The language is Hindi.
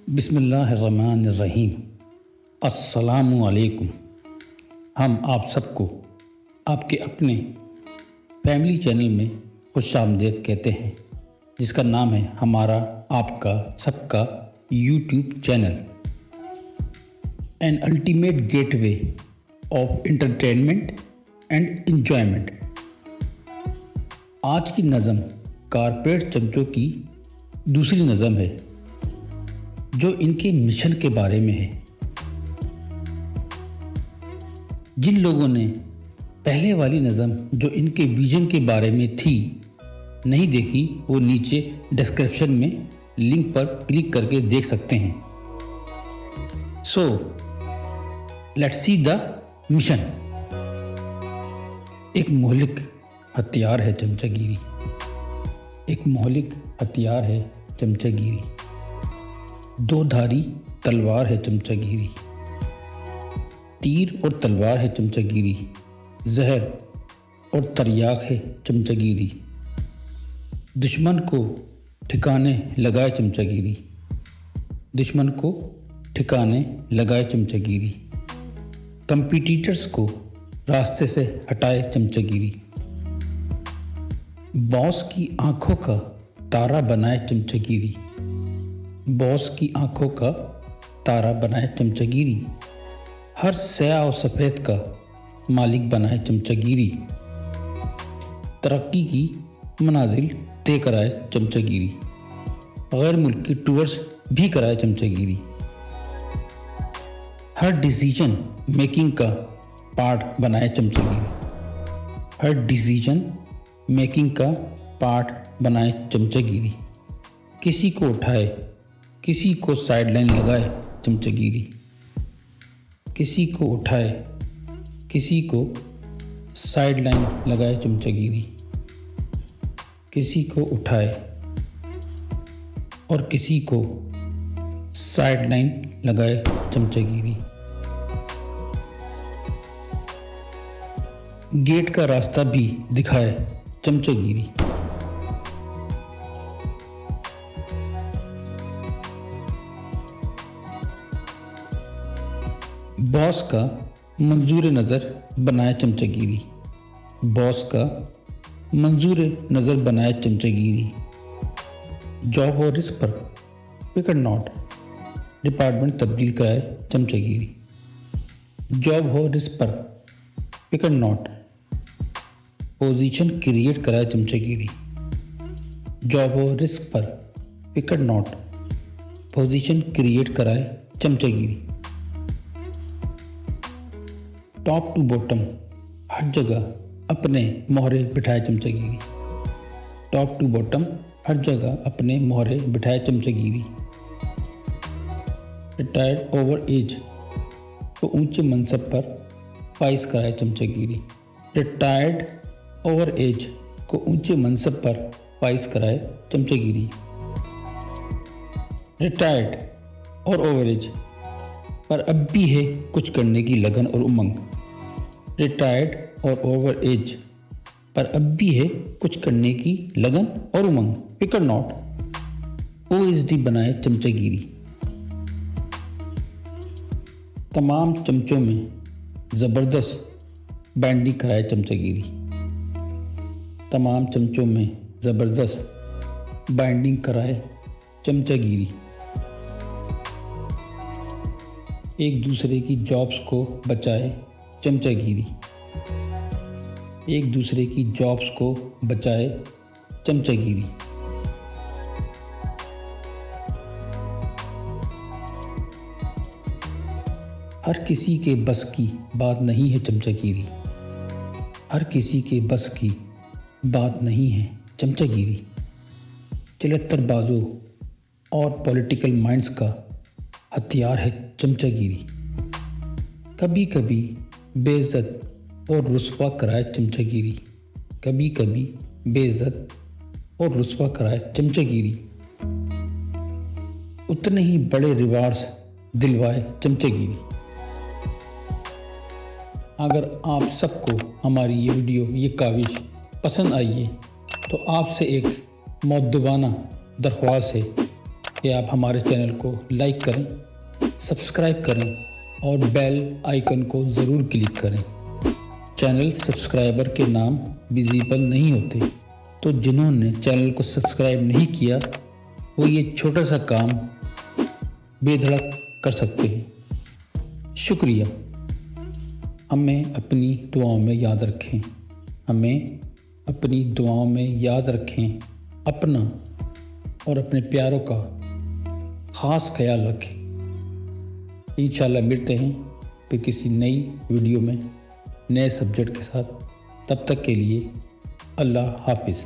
बिस्मिल्लाहिर्रहमानिर्रहीम। अस्सलामु अलैकुम। हम आप सबको आपके अपने फैमिली चैनल में खुशामदीद कहते हैं, जिसका नाम है हमारा आपका सबका YouTube channel, an ultimate gateway of entertainment and enjoyment. आज की नज़म कारपोरेट चमचों की दूसरी नज़म है, जो इनके मिशन के बारे में है। जिन लोगों ने पहले वाली नज़म जो इनके विजन के बारे में थी नहीं देखी, वो नीचे डिस्क्रिप्शन में लिंक पर क्लिक करके देख सकते हैं। So let's see the mission. एक मोहलिक हथियार है चमचागिरी, एक मोहलिक हथियार है चमचागिरी। दो धारी तलवार है चमचागिरी, तीर और तलवार है चमचागिरी। जहर और तरियाक है चमचागिरी। दुश्मन को ठिकाने लगाए चमचागिरी, दुश्मन को ठिकाने लगाए चमचागिरी। कंपटीटर्स को रास्ते से हटाए चमचागिरी। बॉस की आंखों का तारा बनाए चमचागिरी, बॉस की आंखों का तारा बनाए चमचागिरी। हर स्याह और सफ़ेद का मालिक बनाए चमचागिरी। तरक्की की मनाजिल तय कराए चमचागिरी। गैर मुल्की टूर्स भी कराए चमचागिरी। हर डिसीजन मेकिंग का पार्ट बनाए चमचागिरी। हर डिसीजन मेकिंग का पार्ट बनाए चमचागिरी। किसी को उठाए, किसी को साइडलाइन लगाए चमचागिरी। किसी को उठाए, किसी को साइडलाइन लगाए चमचागिरी। किसी को उठाए और किसी को साइडलाइन लगाए चमचागिरी। गेट का रास्ता भी दिखाए चमचागिरी। बॉस का मंजूर नज़र बनाए चमचागिरी। बॉस का मंजूर नज़र बनाए चमचागिरी। जॉब और रिस्क पर पिक एंड नॉट डिपार्टमेंट तब्दील कराए चमचागिरी। जॉब हो रिस्क पर pick and not position create कराए चमचागिरी। जॉब हो रिस्क पर pick and not position create कराए चमचागिरी। टॉप टू बॉटम हर जगह अपने मोहरे बिठाए चमचागिरी। टॉप टू बॉटम हर जगह अपने मोहरे बिठाए चमचागिरी। रिटायर्ड ओवर एज को ऊंचे मनसब पर फाइज कराए चमचागिरी। रिटायर्ड ओवर एज को ऊंचे मनसब पर फाइज कराए चमचागिरी। रिटायर्ड और ओवर एज पर अब भी है कुछ करने की लगन और उमंग। रिटायर्ड और ओवर एज पर अब भी है कुछ करने की लगन और उमंग। पिक और नॉट OSD बनाए चमचागिरी। तमाम चमचों में ज़बरदस्त बैंडिंग कराए चमचागिरी। तमाम चमचों में ज़बरदस्त बाइंडिंग कराए चमचागिरी। एक दूसरे की जॉब्स को बचाए चमचागिरी। एक दूसरे की जॉब्स को बचाए चमचागिरी। हर किसी के बस की बात नहीं है चमचागिरी। हर किसी के बस की बात नहीं है चमचागिरी। चलत्तर बाजों और पॉलिटिकल माइंड्स का हथियार है चमचागिरी। कभी कभी बेइज्जत और रुस्वा कराए चमचागिरी। कभी कभी बेइज्जत और रुस्वा कराए चमचागिरी। उतने ही बड़े रिवार्ड्स दिलवाए चमचागिरी। अगर आप सबको हमारी ये वीडियो, ये काविश पसंद आई है तो आपसे एक मुअद्दबाना दरख्वास्त है कि आप हमारे चैनल को लाइक करें, सब्सक्राइब करें और बेल आइकन को ज़रूर क्लिक करें। चैनल सब्सक्राइबर के नाम विजिबल नहीं होते, तो जिन्होंने चैनल को सब्सक्राइब नहीं किया वो ये छोटा सा काम बेधड़क कर सकते हैं। शुक्रिया। हमें अपनी दुआओं में याद रखें, हमें अपनी दुआओं में याद रखें, अपना और अपने प्यारों का ख़ास ख्याल रखें। इंशाल्लाह मिलते हैं फिर किसी नई वीडियो में नए सब्जेक्ट के साथ। तब तक के लिए अल्लाह हाफिज़।